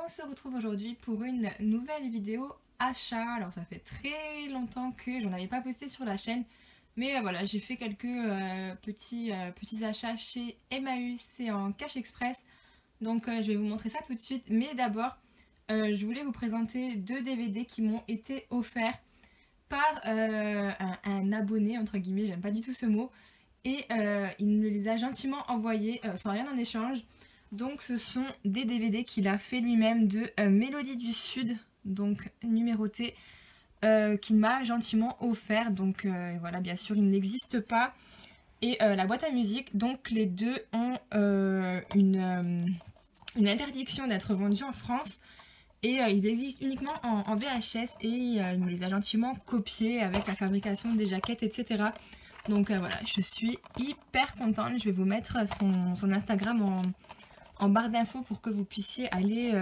On se retrouve aujourd'hui pour une nouvelle vidéo achat. Alors ça fait très longtemps que j'en avais pas posté sur la chaîne, mais voilà, j'ai fait quelques petits achats chez Emmaüs et en Cash Express. Donc je vais vous montrer ça tout de suite, mais d'abord je voulais vous présenter deux DVD qui m'ont été offerts par un abonné, entre guillemets, j'aime pas du tout ce mot, et il me les a gentiment envoyés sans rien en échange. Donc ce sont des DVD qu'il a fait lui-même de Mélodie du Sud, donc numéroté, qu'il m'a gentiment offert. Donc voilà, bien sûr il n'existe pas. Et la boîte à musique, donc les deux ont une interdiction d'être vendus en France. Et ils existent uniquement en VHS et il me les a gentiment copiés avec la fabrication des jaquettes, etc. Donc voilà, je suis hyper contente. Je vais vous mettre son Instagram en barre d'infos pour que vous puissiez aller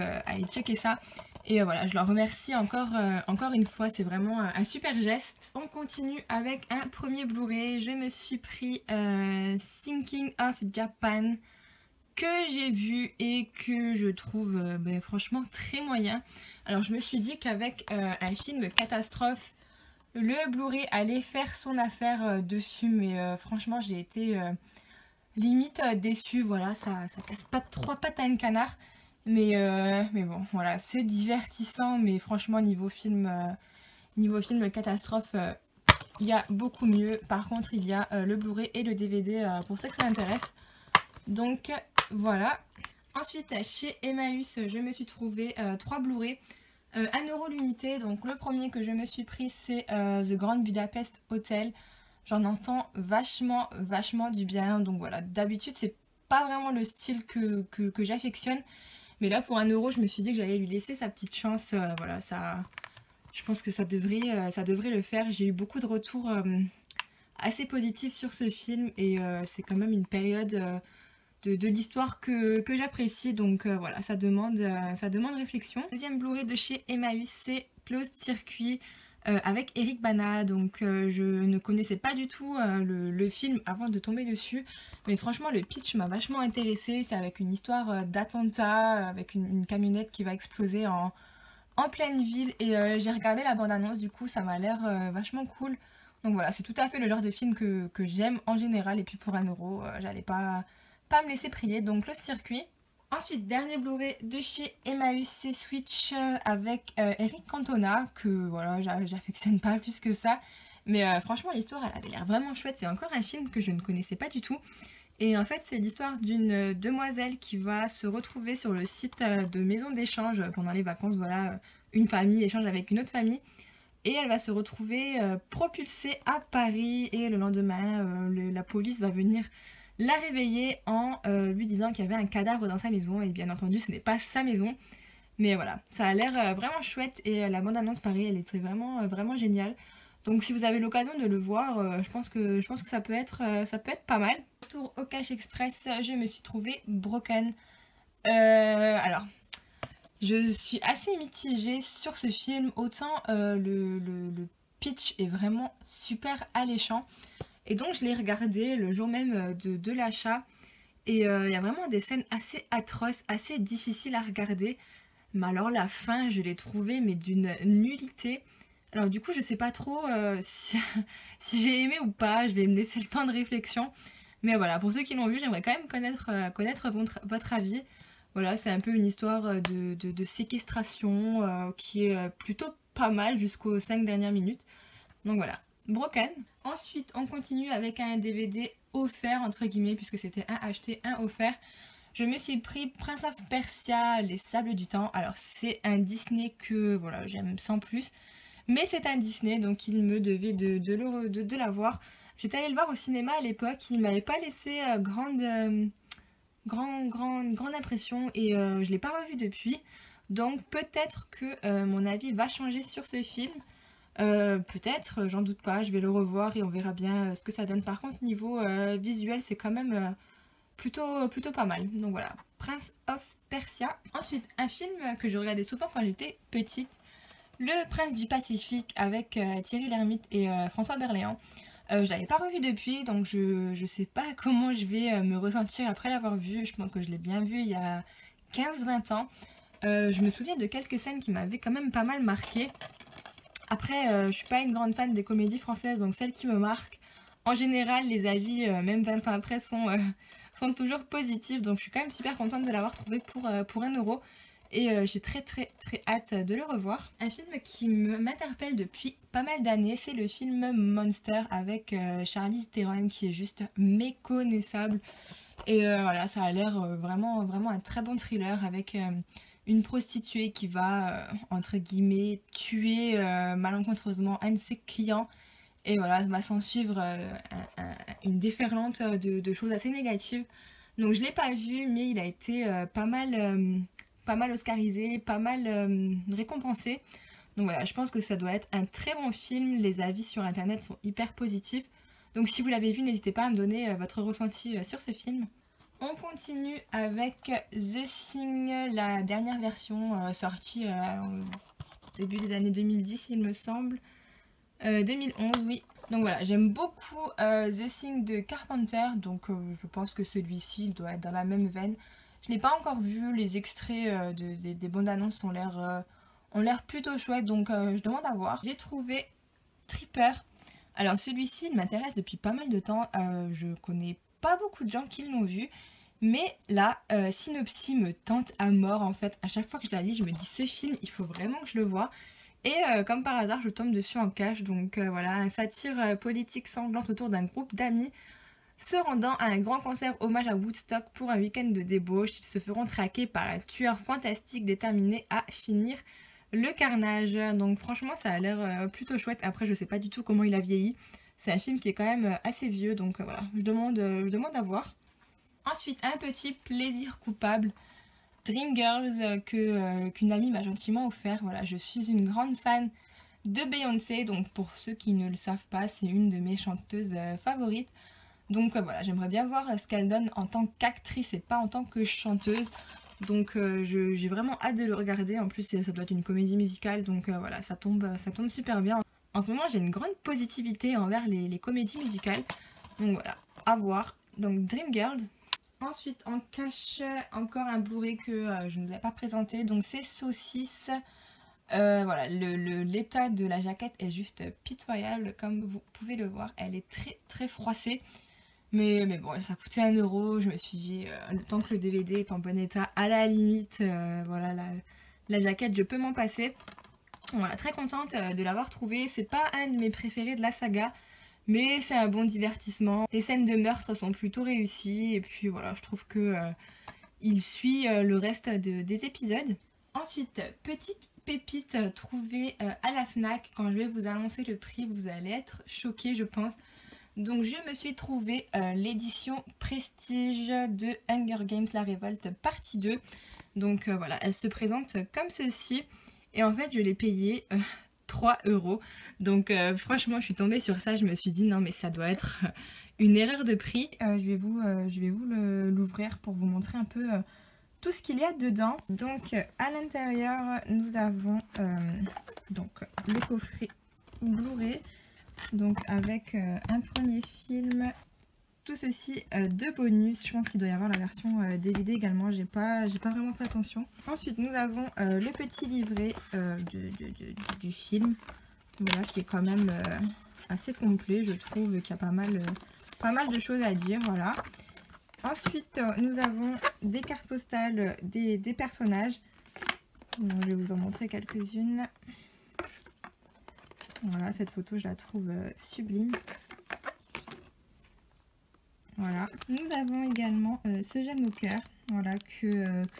checker ça. Et voilà, je leur remercie encore une fois, c'est vraiment un super geste. On continue avec un premier Blu-ray. Je me suis pris Thinking of Japan, que j'ai vu et que je trouve franchement très moyen. Alors je me suis dit qu'avec un film catastrophe, le Blu-ray allait faire son affaire dessus, mais franchement j'ai été limite déçue. Voilà, ça casse pas trois pattes à un canard, mais bon voilà, c'est divertissant, mais franchement niveau film catastrophe, il y a beaucoup mieux. Par contre il y a le Blu-ray et le DVD pour ceux que ça intéresse. Donc voilà. Ensuite chez Emmaüs je me suis trouvé 3 Blu-ray, 1 € l'unité. Donc le premier que je me suis pris c'est The Grand Budapest Hotel. J'en entends vachement du bien. Donc voilà, d'habitude c'est pas vraiment le style que j'affectionne, mais là pour 1 € je me suis dit que j'allais lui laisser sa petite chance. Voilà, ça, je pense que ça devrait le faire. J'ai eu beaucoup de retours assez positifs sur ce film et c'est quand même une période de l'histoire que j'apprécie, donc voilà, ça demande réflexion. Deuxième Blu-ray de chez Emmaüs, c'est Closed Circuit avec Eric Bana. Donc je ne connaissais pas du tout le film avant de tomber dessus, mais franchement le pitch m'a vachement intéressée. C'est avec une histoire d'attentat, avec une camionnette qui va exploser en pleine ville, et j'ai regardé la bande-annonce, du coup ça m'a l'air vachement cool. Donc voilà, c'est tout à fait le genre de film que j'aime en général, et puis pour 1 € j'allais pas me laisser prier, donc le circuit. Ensuite, dernier Blu-ray de chez Emmaüs, c'est Switch avec Eric Cantona, que voilà, j'affectionne pas plus que ça, mais franchement l'histoire elle avait l'air vraiment chouette. C'est encore un film que je ne connaissais pas du tout, et en fait c'est l'histoire d'une demoiselle qui va se retrouver sur le site de maison d'échange pendant les vacances. Voilà, une famille échange avec une autre famille, et elle va se retrouver propulsée à Paris, et le lendemain la police va venir la réveiller en lui disant qu'il y avait un cadavre dans sa maison, et bien entendu ce n'est pas sa maison. Mais voilà, ça a l'air vraiment chouette, et la bande-annonce pareil, elle était vraiment géniale. Donc si vous avez l'occasion de le voir, je pense que ça peut être pas mal. Retour au Cash Express, je me suis trouvé Broken. Alors, je suis assez mitigée sur ce film. Autant le pitch est vraiment super alléchant, et donc je l'ai regardé le jour même de l'achat, et il y a vraiment des scènes assez atroces, assez difficiles à regarder. Mais alors la fin, je l'ai trouvée mais d'une nullité. Alors du coup je sais pas trop si j'ai aimé ou pas, je vais me laisser le temps de réflexion. Mais voilà, pour ceux qui l'ont vu, j'aimerais quand même connaître votre avis. Voilà, c'est un peu une histoire de séquestration qui est plutôt pas mal jusqu'aux 5 dernières minutes. Donc voilà, Broken. Ensuite, on continue avec un DVD offert, entre guillemets, puisque c'était un acheté, un offert. Je me suis pris Prince of Persia, Les Sables du Temps. Alors, c'est un Disney que voilà, j'aime sans plus, mais c'est un Disney, donc il me devait de l'avoir. J'étais allée le voir au cinéma à l'époque, il ne m'avait pas laissé grande impression, et je ne l'ai pas revu depuis. Donc, peut-être que mon avis va changer sur ce film. Peut-être, j'en doute pas, je vais le revoir et on verra bien ce que ça donne. Par contre niveau visuel c'est quand même plutôt pas mal. Donc voilà, Prince of Persia. Ensuite un film que je regardais souvent quand j'étais petite, Le Prince du Pacifique avec Thierry Lhermitte et François Berléand. Je l'avais pas revu depuis, donc je sais pas comment je vais me ressentir après l'avoir vu. Je pense que je l'ai bien vu il y a 15-20 ans. Je me souviens de quelques scènes qui m'avaient quand même pas mal marqué. Après, je suis pas une grande fan des comédies françaises, donc celles qui me marquent, en général, les avis, même 20 ans après, sont toujours positifs. Donc je suis quand même super contente de l'avoir trouvé pour 1 euro. Et j'ai très très très hâte de le revoir. Un film qui m'interpelle depuis pas mal d'années, c'est le film Monster avec Charlize Theron qui est juste méconnaissable. Et voilà, ça a l'air vraiment, vraiment un très bon thriller avec une prostituée qui va, entre guillemets, tuer malencontreusement un de ses clients. Et voilà, va s'en suivre une déferlante de choses assez négatives. Donc je l'ai pas vu, mais il a été pas mal oscarisé, pas mal récompensé. Donc voilà, je pense que ça doit être un très bon film. Les avis sur internet sont hyper positifs. Donc si vous l'avez vu, n'hésitez pas à me donner votre ressenti sur ce film. On continue avec The Thing, la dernière version sortie au début des années 2010 il me semble. 2011 oui. Donc voilà, j'aime beaucoup The Thing de Carpenter, donc je pense que celui-ci il doit être dans la même veine. Je n'ai pas encore vu, les extraits des bandes annonces ont l'air plutôt chouettes, donc je demande à voir. J'ai trouvé Tripper. Alors celui-ci il m'intéresse depuis pas mal de temps, je connais pas beaucoup de gens qui l'ont vu. Mais là, Synopsis me tente à mort en fait. À chaque fois que je la lis, je me dis ce film, il faut vraiment que je le voie. Et comme par hasard, je tombe dessus en cash. Donc voilà, un satire politique sanglante autour d'un groupe d'amis se rendant à un grand concert hommage à Woodstock pour un week-end de débauche. Ils se feront traquer par un tueur fantastique déterminé à finir le carnage. Donc franchement, ça a l'air plutôt chouette. Après, je sais pas du tout comment il a vieilli. C'est un film qui est quand même assez vieux. Donc voilà, je demande à voir. Ensuite, un petit plaisir coupable, Dreamgirls, qu'une amie m'a gentiment offert. Voilà, je suis une grande fan de Beyoncé, donc pour ceux qui ne le savent pas, c'est une de mes chanteuses favorites. Donc voilà, j'aimerais bien voir ce qu'elle donne en tant qu'actrice et pas en tant que chanteuse. Donc j'ai vraiment hâte de le regarder. En plus, ça doit être une comédie musicale, donc voilà, ça tombe super bien. En ce moment, j'ai une grande positivité envers les comédies musicales. Donc voilà, à voir. Donc Dreamgirls. Ensuite, en cache encore un Blu-ray que je ne vous ai pas présenté. Donc c'est Saucisse. Voilà, l'état de la jaquette est juste pitoyable. Comme vous pouvez le voir, elle est très très froissée. Mais bon, ça coûtait 1 euro. Je me suis dit, le temps que le DVD est en bon état, à la limite, voilà, la jaquette, je peux m'en passer. Voilà, très contente de l'avoir trouvé. C'est pas un de mes préférés de la saga. Mais c'est un bon divertissement. Les scènes de meurtre sont plutôt réussies. Et puis voilà, je trouve que il suit le reste des épisodes. Ensuite, petite pépite trouvée à la FNAC. Quand je vais vous annoncer le prix, vous allez être choqués, je pense. Donc je me suis trouvé l'édition Prestige de Hunger Games La Révolte partie 2. Donc voilà, elle se présente comme ceci. Et en fait, je l'ai payée 3 euros. Donc franchement, je suis tombée sur ça. Je me suis dit non, mais ça doit être une erreur de prix. Je vais vous l'ouvrir pour vous montrer un peu tout ce qu'il y a dedans. Donc à l'intérieur, nous avons donc le coffret Blu-ray. Donc avec un premier film, tout ceci de bonus. Je pense qu'il doit y avoir la version DVD également, j'ai pas vraiment fait attention. Ensuite nous avons le petit livret du film, voilà, qui est quand même assez complet. Je trouve qu'il y a pas mal de choses à dire, voilà. Ensuite nous avons des cartes postales des personnages. Donc, je vais vous en montrer quelques-unes. Voilà, cette photo, je la trouve sublime. Voilà. Nous avons également ce gemme au cœur, voilà, que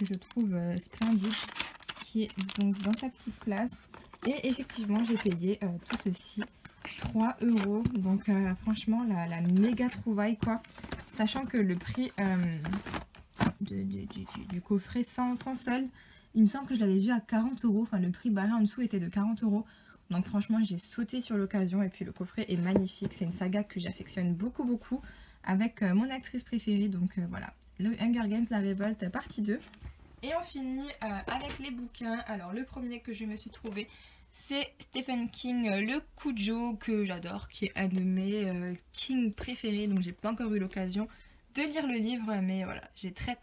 je trouve splendide, qui est donc dans sa petite place. Et effectivement, j'ai payé tout ceci 3 euros. Donc franchement, la méga trouvaille, quoi. Sachant que le prix du coffret sans solde, il me semble que je l'avais vu à 40 euros. Enfin, le prix barré en dessous était de 40 euros. Donc franchement, j'ai sauté sur l'occasion. Et puis le coffret est magnifique. C'est une saga que j'affectionne beaucoup, beaucoup. Avec mon actrice préférée. Donc voilà, le Hunger Games La Révolte partie 2. Et on finit avec les bouquins. Alors le premier que je me suis trouvé, c'est Stephen King, le Cujo, que j'adore, qui est un de mes King préférés. Donc j'ai pas encore eu l'occasion de lire le livre, mais voilà, j'ai très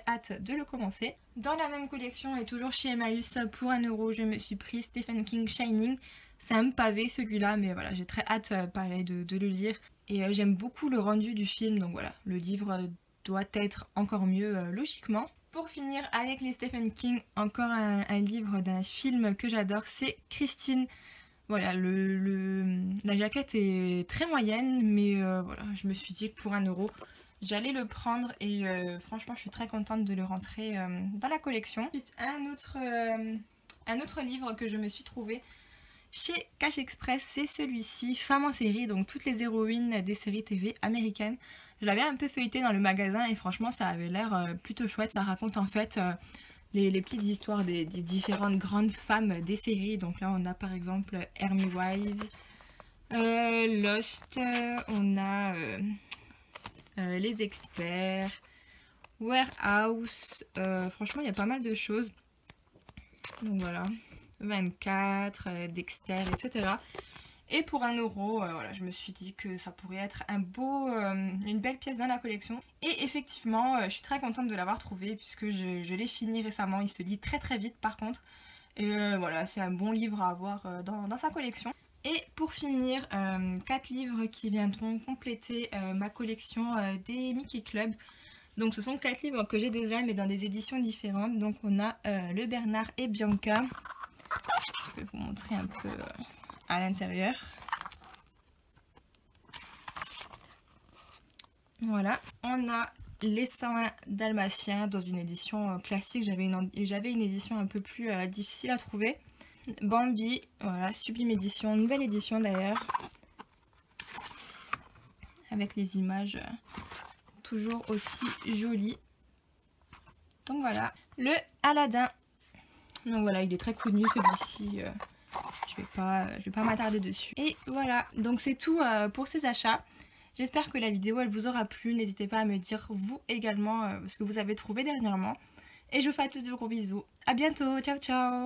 hâte de le commencer. Dans la même collection et toujours chez Emmaüs, pour 1 €, je me suis pris Stephen King Shining. C'est un pavé celui-là, mais voilà, j'ai très hâte pareil de le lire. Et j'aime beaucoup le rendu du film, donc voilà, le livre doit être encore mieux logiquement. Pour finir avec les Stephen King, encore un livre d'un film que j'adore, c'est Christine. Voilà, la jaquette est très moyenne, mais voilà, je me suis dit que pour 1 €, j'allais le prendre et franchement, je suis très contente de le rentrer dans la collection. Ensuite, un autre livre que je me suis trouvé chez Cash Express, c'est celui-ci, Femmes en série, donc toutes les héroïnes des séries TV américaines. Je l'avais un peu feuilleté dans le magasin et franchement, ça avait l'air plutôt chouette. Ça raconte en fait les petites histoires des différentes grandes femmes des séries. Donc là, on a par exemple Amy Wives, Lost, on a Les Experts, Warehouse. Franchement, il y a pas mal de choses. Donc voilà, 24, Dexter, etc. Et pour 1 €, voilà, je me suis dit que ça pourrait être une belle pièce dans la collection. Et effectivement, je suis très contente de l'avoir trouvé puisque je l'ai fini récemment. Il se lit très vite par contre. Et voilà, c'est un bon livre à avoir dans sa collection. Et pour finir, 4 livres qui viendront compléter ma collection des Mickey Club. Donc ce sont 4 livres que j'ai déjà mais dans des éditions différentes. Donc on a le Bernard et Bianca. Je vais vous montrer un peu à l'intérieur. Voilà, on a les 101 Dalmatiens dans une édition classique. J'avais une édition un peu plus difficile à trouver. Bambi, voilà, sublime édition, nouvelle édition d'ailleurs. Avec les images toujours aussi jolies. Donc voilà, le Aladdin. Donc voilà, il est très connu celui-ci. Je vais pas m'attarder dessus. Et voilà, donc c'est tout pour ces achats. J'espère que la vidéo elle vous aura plu. N'hésitez pas à me dire vous également ce que vous avez trouvé dernièrement. Et je vous fais à tous de gros bisous. A bientôt, ciao ciao.